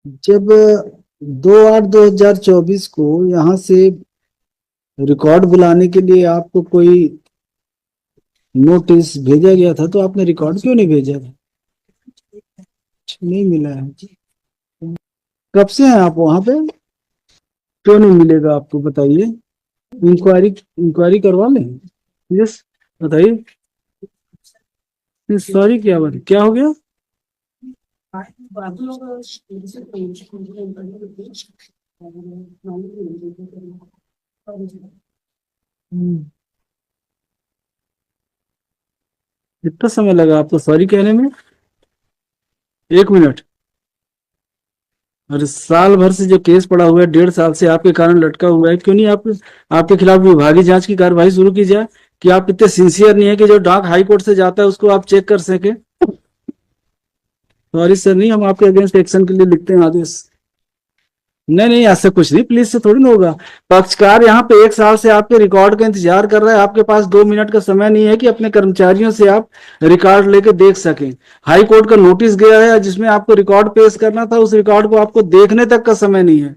जब 2/8/2024 को यहाँ से रिकॉर्ड बुलाने के लिए आपको कोई नोटिस भेजा गया था, तो आपने रिकॉर्ड क्यों नहीं भेजा था? नहीं मिला है। कब से हैं आप वहां पे? क्यों नहीं मिलेगा आपको, बताइए। इंक्वायरी इंक्वायरी करवा लें। यस, बताइए। सॉरी, क्या बात, क्या हो गया? कितना समय लगा आपको सॉरी कहने में? 1 मिनट? और साल भर से जो केस पड़ा हुआ है, 1.5 साल से आपके कारण लटका हुआ है, क्यों नहीं आप आपके खिलाफ विभागीय जांच की कार्रवाई शुरू की जाए? कि आप इतने सिंसियर नहीं है कि जो डाक हाई कोर्ट से जाता है उसको आप चेक कर सके? सॉरी सर, नहीं, हम आपके अगेंस्ट एक्शन के लिए लिखते हैं आदेश। नहीं नहीं, ऐसा कुछ नहीं, प्लीज से थोड़ी ना होगा। पक्षकार यहाँ पे 1 साल से आपके रिकॉर्ड का इंतजार कर रहा है, आपके पास 2 मिनट का समय नहीं है कि अपने कर्मचारियों से आप रिकॉर्ड लेके देख सकें। हाई कोर्ट का नोटिस गया है जिसमें आपको रिकॉर्ड पेश करना था, उस रिकॉर्ड को आपको देखने तक का समय नहीं है।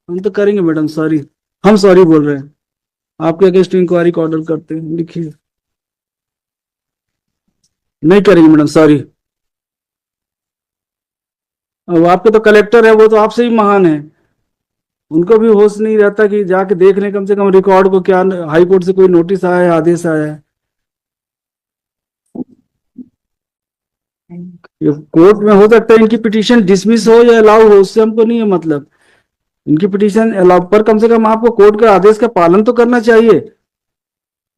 हम तो करेंगे मैडम सॉरी, हम सॉरी बोल रहे हैं। आपके अगेंस्ट इंक्वायरी का ऑर्डर करते हैं, लिखिए। नहीं करेंगे मैडम सॉरी। अब आपके तो कलेक्टर है, वो तो आपसे ही महान है, उनको भी होश नहीं रहता कि जाके देख लें कम से कम रिकॉर्ड को, क्या हाई कोर्ट से कोई नोटिस आया है, आदेश आया है। ये कोर्ट में हो सकता है इनकी पिटीशन डिसमिस हो या अलाउ हो, उससे हमको नहीं है मतलब। इनकी पिटीशन अलाउ, पर कम से कम आपको कोर्ट के आदेश का पालन तो करना चाहिए।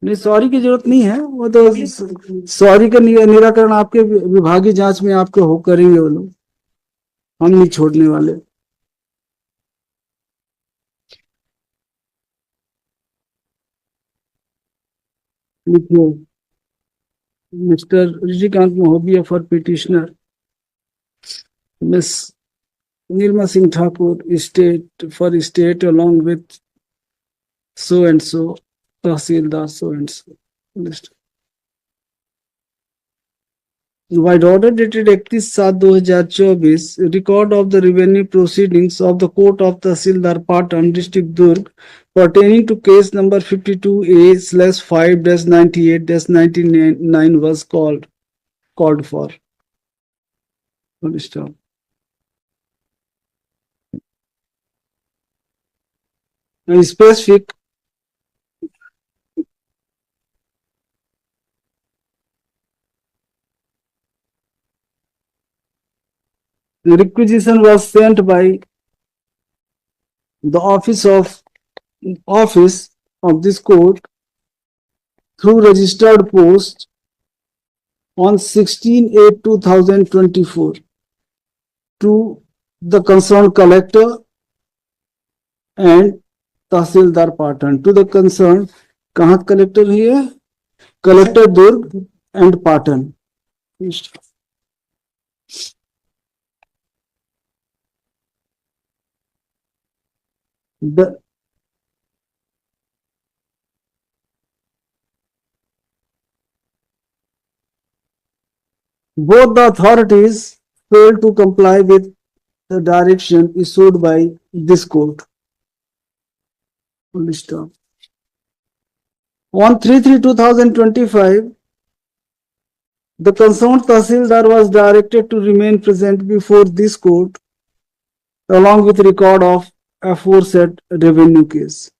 नहीं, सॉरी की जरूरत नहीं है, वो तो सॉरी का निराकरण आपके विभागीय जांच में आपके हो करेंगे वो लोग, हम नहीं छोड़ने वाले। लिखिए, मिस्टर ऋषिकांत महोदय for petitioner, miss Nirma Singh Thakur, state for state along with so and so, Tahsildar so and so. By order dated 31/7/2024, record of the revenue proceedings of the Court of Tahsildar Patan, District Durg, pertaining to case number 52A/5-98-99 was called for. Specific requisition was sent by the office of this court through registered post on 16/8/2024 to the concerned collector and Tahsildar Patan, to the concerned, कहाँ collector है? Collector Durg and Patan. Both the authorities failed to comply with the direction issued by this court. On 3/3/2025, the concerned Tahsildar was directed to remain present before this court along with record of aforesaid revenue case.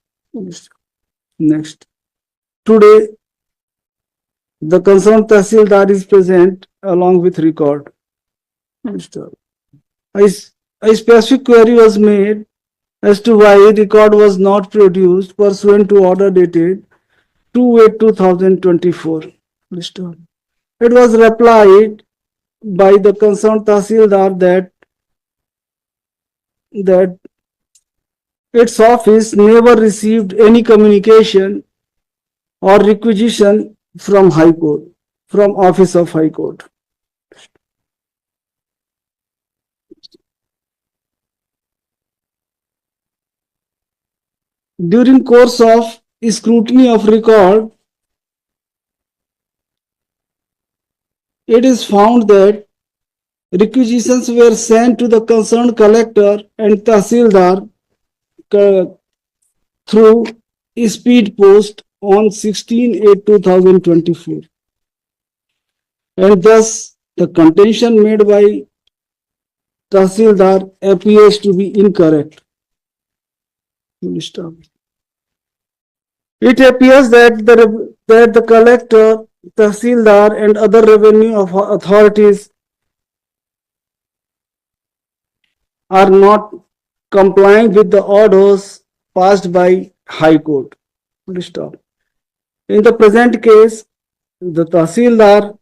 Next. Today, the concerned Tahsildar is present along with record. A specific query was made as to why record was not produced pursuant to order dated 2/8/2024. It was replied by the concerned Tahsildar that its office never received any communication or requisition from High Court, from Office of High Court. During course of scrutiny of record, it is found that requisitions were sent to the concerned collector and Tahsildar through speed post on 16/8/2024, and thus the contention made by Tahsildar appears to be incorrect. It appears that the collector, Tahsildar, and other revenue authorities are not complying with the orders passed by High Court. In the present case, the Tahsildar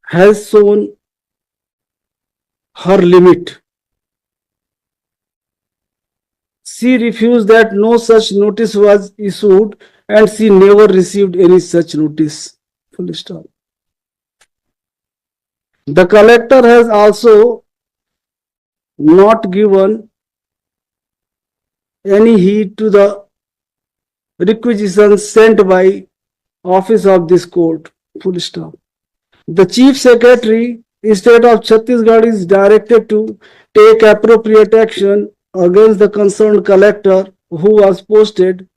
has shown her limit. She refused that no such notice was issued and she never received any such notice. Full stop. The collector has also not given any heed to the requisitions sent by office of this court. Full stop. The Chief Secretary, State of Chhattisgarh, is directed to take appropriate action against the concerned collector who was posted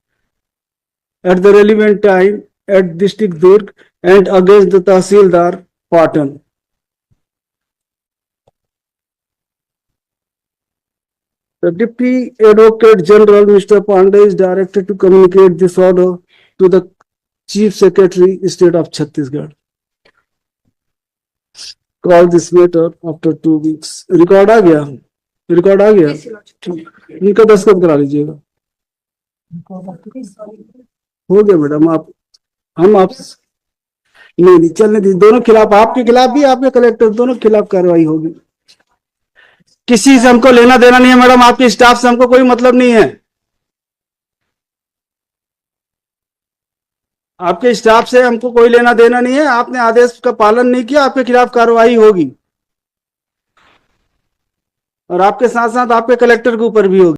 at the relevant time at District Durg and against the Tahsildar Patan. The Deputy Advocate General, Mr. Pandey, is directed to communicate this order to the Chief Secretary, State of Chhattisgarh. Call this matter after 2 weeks. Record आ गया? Record आ गया? इनका दस्तखत करा लीजिएगा. हो गया madam. हम आप नहीं चलने दीजिए. दोनों खिलाफ, आपके खिलाफ भी, आपके कलेक्टर, दोनों खिलाफ कार्रवाई होगी. किसी से हमको लेना देना नहीं है मैडम. आपके स्टाफ से हमको कोई मतलब नहीं है. आपके स्टाफ से हमको कोई लेना देना नहीं है. आपने आदेश का पालन नहीं किया, आपके खिलाफ कार्रवाई होगी और आपके साथ साथ आपके कलेक्टर के ऊपर भी होगी.